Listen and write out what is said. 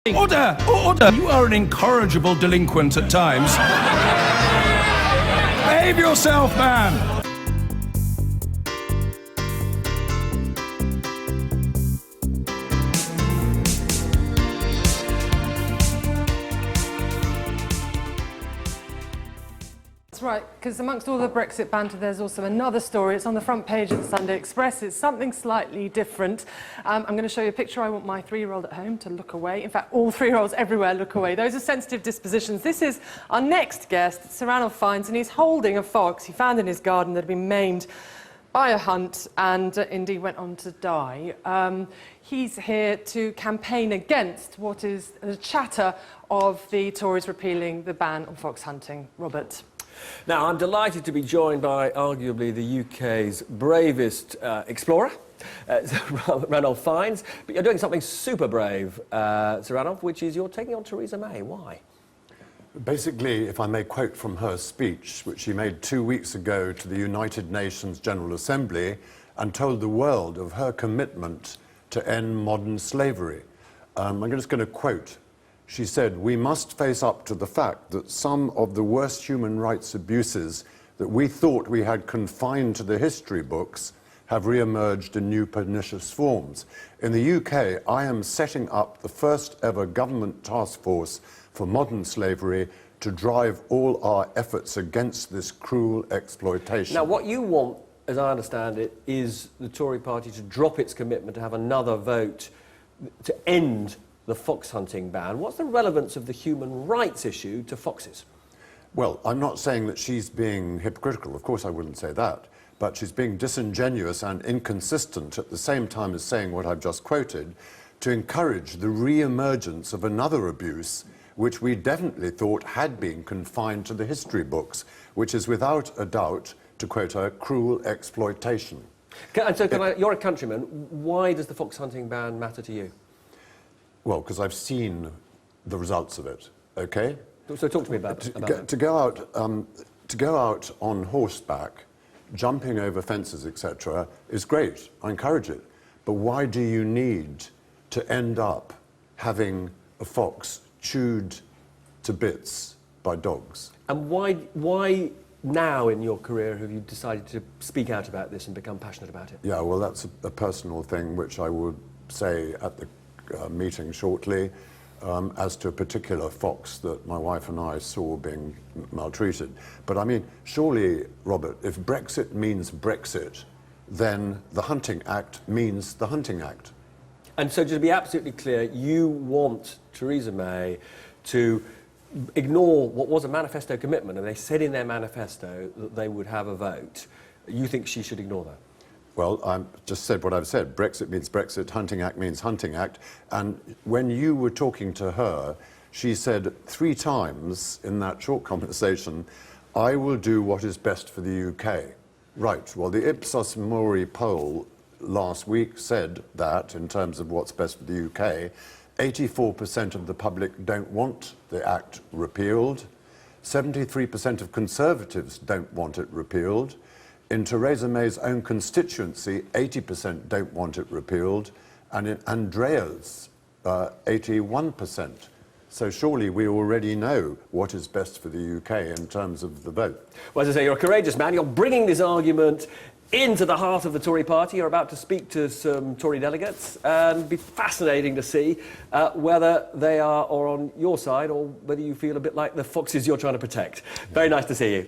Order! Order! You are an incorrigible delinquent at times. Behave yourself, man! Right, because amongst all the Brexit banter, there's also another story. It's on the front page of the Sunday Express. It's something slightly different. I'm going to show you a picture. I want my 3-year-old at home to look away. In fact, all 3-year-olds everywhere look away. Those are sensitive dispositions. This is our next guest, Sir Ranulph Fiennes, and he's holding a fox he found in his garden that had been maimed by a hunt and indeed went on to die. He's here to campaign against what is the chatter of the Tories repealing the ban on fox hunting. Robert. Now, I'm delighted to be joined by arguably the UK's bravest explorer, Ranulph Fiennes. But you're doing something super brave, Sir Ranulph, which is you're taking on Theresa May. Why? Basically, if I may quote from her speech, which she made 2 weeks ago to the United Nations General Assembly, and told the world of her commitment to end modern slavery. I'm just going to quote. She said, "We must face up to the fact that some of the worst human rights abuses that we thought we had confined to the history books have re-emerged in new pernicious forms. In the UK, I am setting up the first ever government task force for modern slavery to drive all our efforts against this cruel exploitation." Now, what you want, as I understand it, is the Tory party to drop its commitment to have another vote to end the fox hunting ban. What's the relevance of the human rights issue to foxes? Well, I'm not saying that she's being hypocritical. Of course I wouldn't say that. But she's being disingenuous and inconsistent at the same time as saying what I've just quoted, to encourage the re-emergence of another abuse which we definitely thought had been confined to the history books, which is without a doubt, to quote her, cruel exploitation. You're a countryman. Why does the fox hunting ban matter to you? Well, because I've seen the results of it, okay? So talk to me about that. To go out on horseback, jumping over fences, etc., is great. I encourage it. But why do you need to end up having a fox chewed to bits by dogs? And why now in your career have you decided to speak out about this and become passionate about it? Yeah, well, that's a personal thing which I would say at the meeting shortly, as to a particular fox that my wife and I saw being maltreated. But I mean, surely, Robert, if Brexit means Brexit, then the Hunting Act means the Hunting Act. And so, to be absolutely clear, you want Theresa May to ignore what was a manifesto commitment, and they said in their manifesto that they would have a vote. You think she should ignore that? Well, I just said what I've said. Brexit means Brexit, Hunting Act means Hunting Act. And when you were talking to her, she said 3 times in that short conversation, "I will do what is best for the UK." Right, well, the Ipsos Mori poll last week said that, in terms of what's best for the UK, 84% of the public don't want the Act repealed, 73% of Conservatives don't want it repealed. In Theresa May's own constituency, 80% don't want it repealed, and in Andrea's, 81%. So surely we already know what is best for the UK in terms of the vote. Well, as I say, you're a courageous man. You're bringing this argument into the heart of the Tory party. You're about to speak to some Tory delegates, and it'll be fascinating to see whether they are on your side or whether you feel a bit like the foxes you're trying to protect. Very nice to see you.